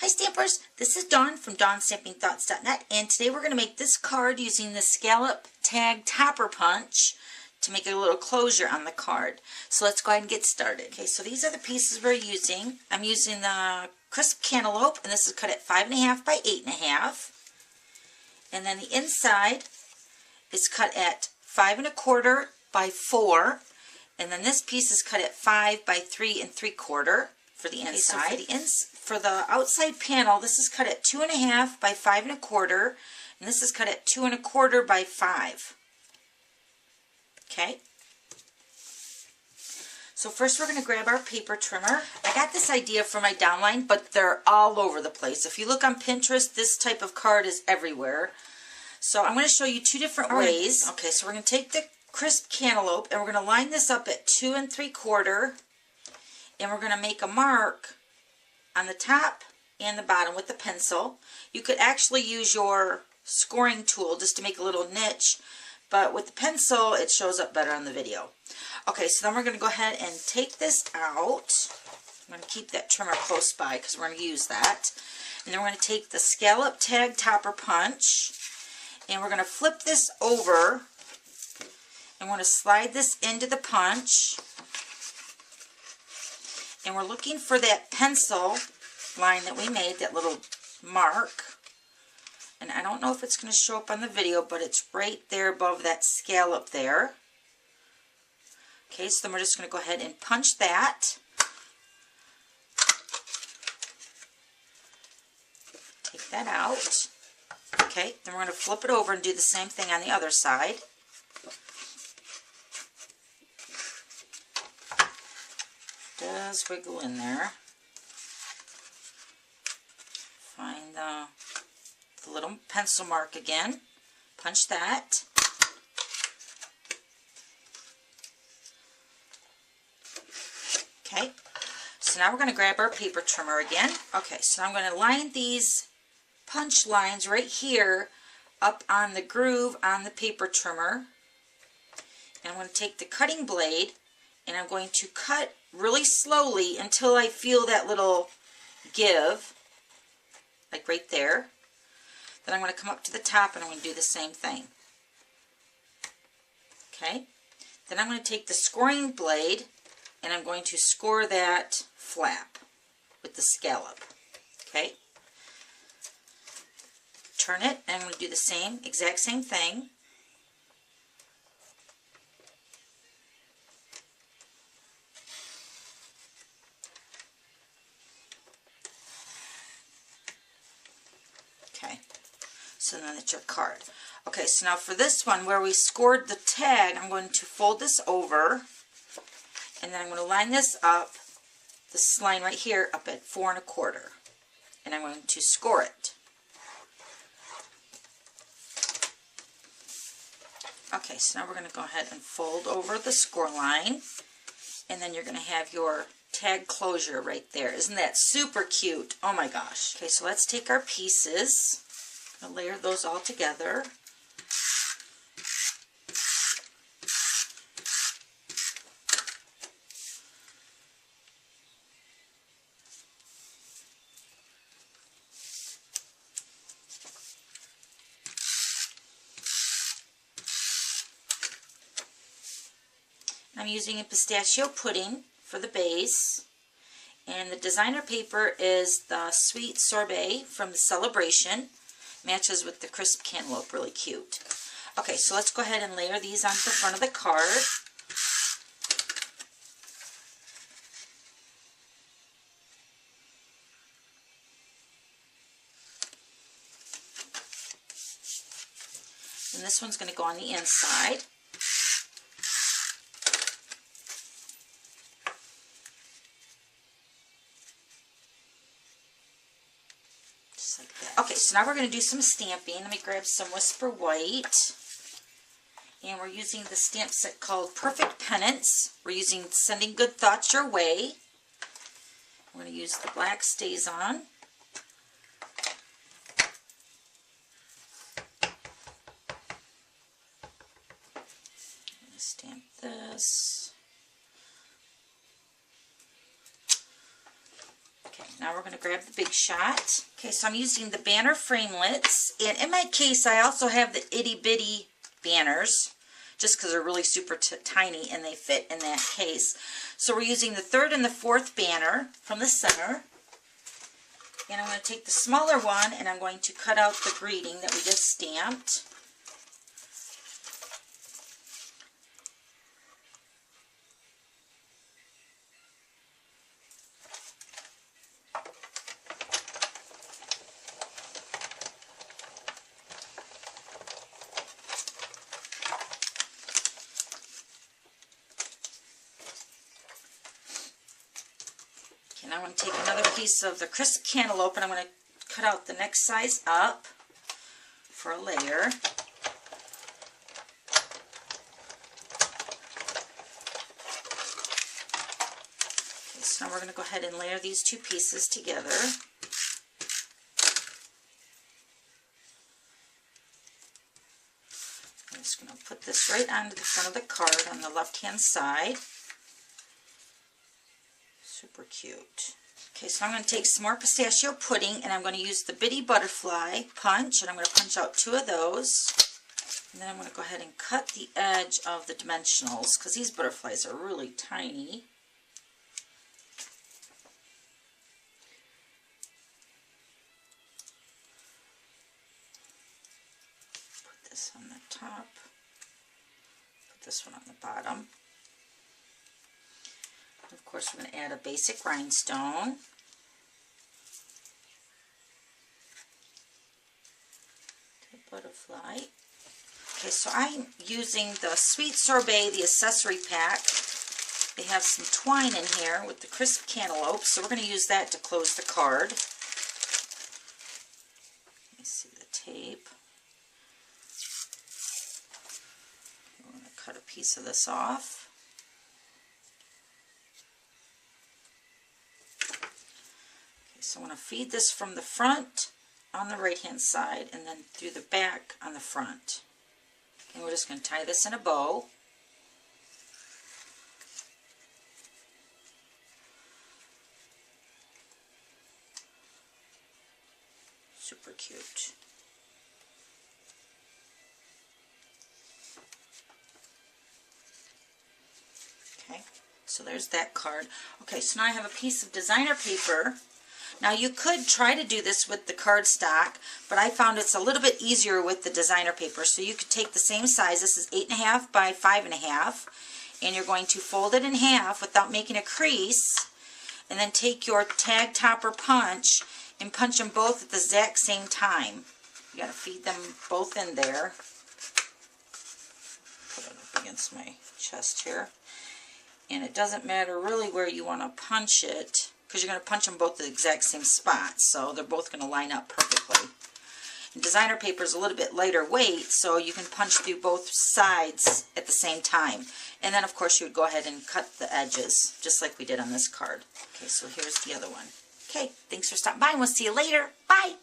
Hi Stampers, this is Dawn from DawnStampingThoughts.net, and today we're going to make this card using the Scallop Tag Topper Punch to make a little closure on the card. So let's go ahead and get started. Okay, so these are the pieces we're using. I'm using the crisp cantaloupe, and this is cut at 5.5 by 8.5. And then the inside is cut at 5.25 by 4. And then this piece is cut at 5 by 3 3/4 for the inside. Okay, so for the outside panel, this is cut at 2.5 by 5.25, and this is cut at 2.25 by 5. Okay. So first we're going to grab our paper trimmer. I got this idea from my downline, but they're all over the place. If you look on Pinterest, this type of card is everywhere. So I'm going to show you two different ways. Okay, so we're going to take the crisp cantaloupe and we're going to line this up at 2 3/4, and we're going to make a mark on the top and the bottom with the pencil. You could actually use your scoring tool just to make a little niche, but with the pencil it shows up better on the video. Okay, so then we're going to go ahead and take this out. I'm going to keep that trimmer close by because we're going to use that. And then we're going to take the Scallop Tag Topper Punch and we're going to flip this over and we're going to slide this into the punch. And we're looking for that pencil line that we made, that little mark. And I don't know if it's going to show up on the video, but it's right there above that scallop there. Okay, so then we're just going to go ahead and punch that. Take that out. Okay, then we're going to flip it over and do the same thing on the other side. Does wiggle in there. Find the little pencil mark again. Punch that. Okay, so now we're going to grab our paper trimmer again. Okay, so I'm going to line these punch lines right here up on the groove on the paper trimmer. And I'm going to take the cutting blade and I'm going to cut really slowly until I feel that little give, like right there. Then I'm going to come up to the top and I'm going to do the same thing. Okay. Then I'm going to take the scoring blade and I'm going to score that flap with the scallop. Okay. Turn it and I'm going to do the exact same thing. So then it's your card. Okay, so now for this one where we scored the tag, I'm going to fold this over and then I'm going to line this up, this line right here, up at 4 1/4, and I'm going to score it. Okay, so now we're going to go ahead and fold over the score line, and then you're going to have your tag closure right there. Isn't that super cute? Oh my gosh. Okay, so let's take our pieces. I'll layer those all together. I'm using a pistachio pudding for the base. And the designer paper is the Sweet Sorbet from the Sale-a-Bration. Matches with the crisp cantaloupe, really cute. Okay, so let's go ahead and layer these onto the front of the card. And this one's going to go on the inside. Like that. Okay, so now we're going to do some stamping. Let me grab some Whisper White. And we're using the stamp set called Perfect Penance. We're using Sending Good Thoughts Your Way. We're going to use the black Stays On. I'm going to stamp this. Okay, Now we're going to grab the Big Shot. Okay, so I'm using the banner framelits. And in my case, I also have the itty bitty banners, just because they're really super tiny and they fit in that case. So we're using the 3rd and the 4th banner from the center. And I'm going to take the smaller one and I'm going to cut out the greeting that we just stamped. And I'm going to take another piece of the crisp cantaloupe and I'm going to cut out the next size up for a layer. Okay, so now we're going to go ahead and layer these 2 pieces together. I'm just going to put this right onto the front of the card on the left-hand side. Super cute. Okay, so I'm going to take some more pistachio pudding and I'm going to use the bitty butterfly punch and I'm going to punch out 2 of those. And then I'm going to go ahead and cut the edge of the dimensionals because these butterflies are really tiny. Put this on the top. Put this one on the bottom. Of course, we're going to add a basic rhinestone. The butterfly. Okay, so I'm using the Sweet Sorbet, the accessory pack. They have some twine in here with the crisp cantaloupe, so we're going to use that to close the card. Let me see the tape. We're going to cut a piece of this off. So I want to feed this from the front on the right hand side and then through the back on the front. And we're just going to tie this in a bow. Super cute. Okay, so there's that card. Okay, so now I have a piece of designer paper. Now you could try to do this with the cardstock, but I found it's a little bit easier with the designer paper. So you could take the same size, this is 8.5 by 5.5, and you're going to fold it in half without making a crease, and then take your tag topper punch and punch them both at the exact same time. You got to feed them both in there. Put it up against my chest here. And it doesn't matter really where you want to punch it, because you're going to punch them both at the exact same spot, so they're both going to line up perfectly. And designer paper is a little bit lighter weight, so you can punch through both sides at the same time. And then, of course, you would go ahead and cut the edges, just like we did on this card. Okay, so here's the other one. Okay, thanks for stopping by, and we'll see you later. Bye!